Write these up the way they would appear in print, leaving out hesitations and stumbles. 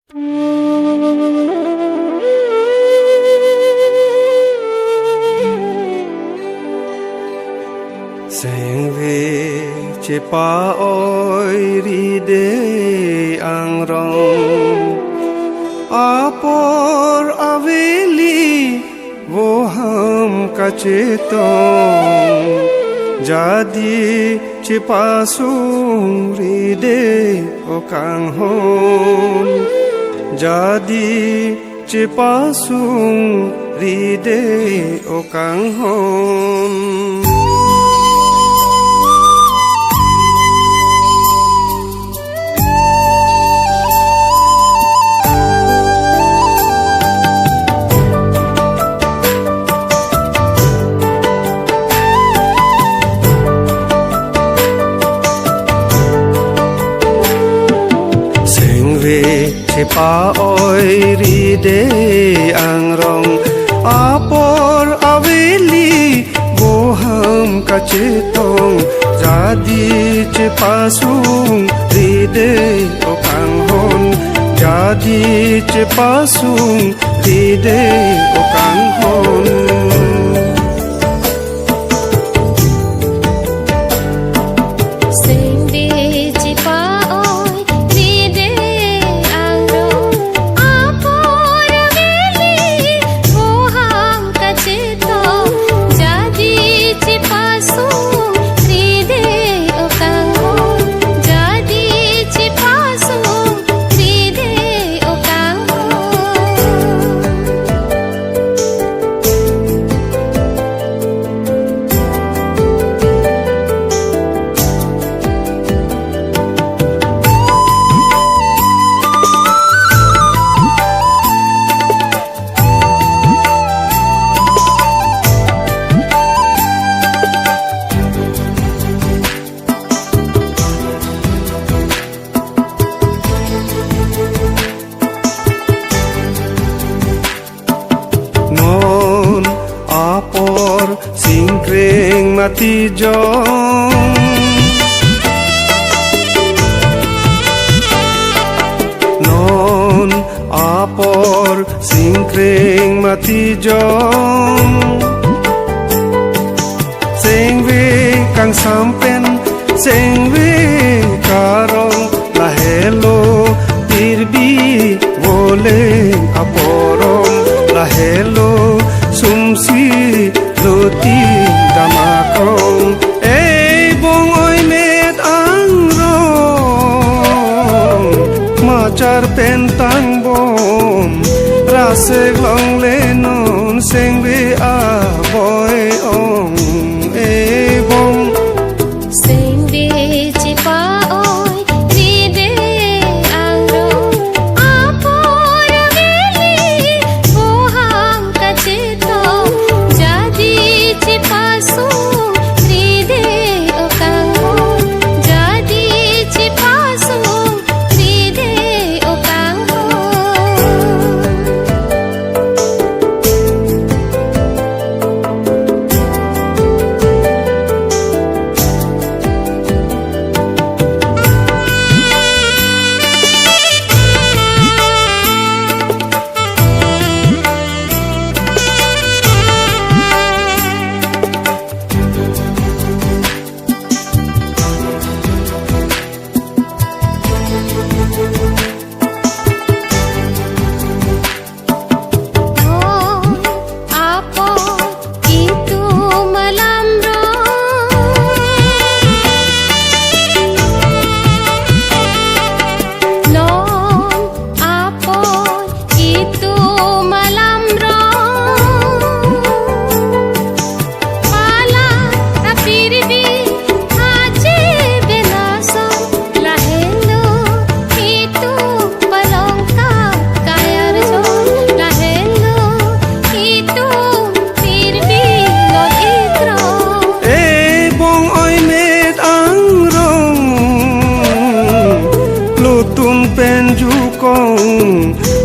Sengwe cepa oi ride angrong apor aveli woham kacetong jadi cepa sung ride okang hon jadi cepa sung ride okang hon. Cepa oi ride angrong apor aveli boham kacetong jadi cepa sung ride okang hon jadi cepa sung ride okang hon. Singkring mati jong non apor singkring mati jong sengwe kang sampen sengwe karong lahelo tirbi boleh aporong lahelo sumsi loti damakong bong oi met angrong macar pentang bom rase glong lenon sengwe aboy ong bong sengwe cepa oi ride angrong apor aveli boham kacetong cepa sung ride okang hon jadi cepa sung ride okang hon.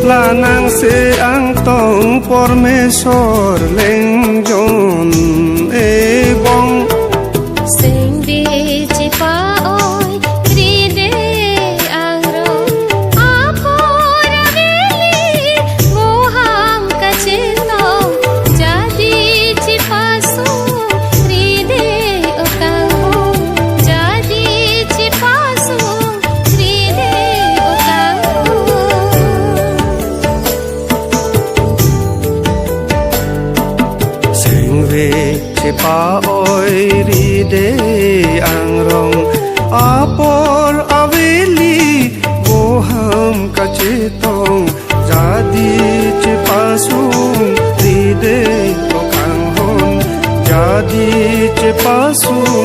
Lanang se ang tong pormesor lengjon bong sengwe cepa oi ride angrong apor ce pasul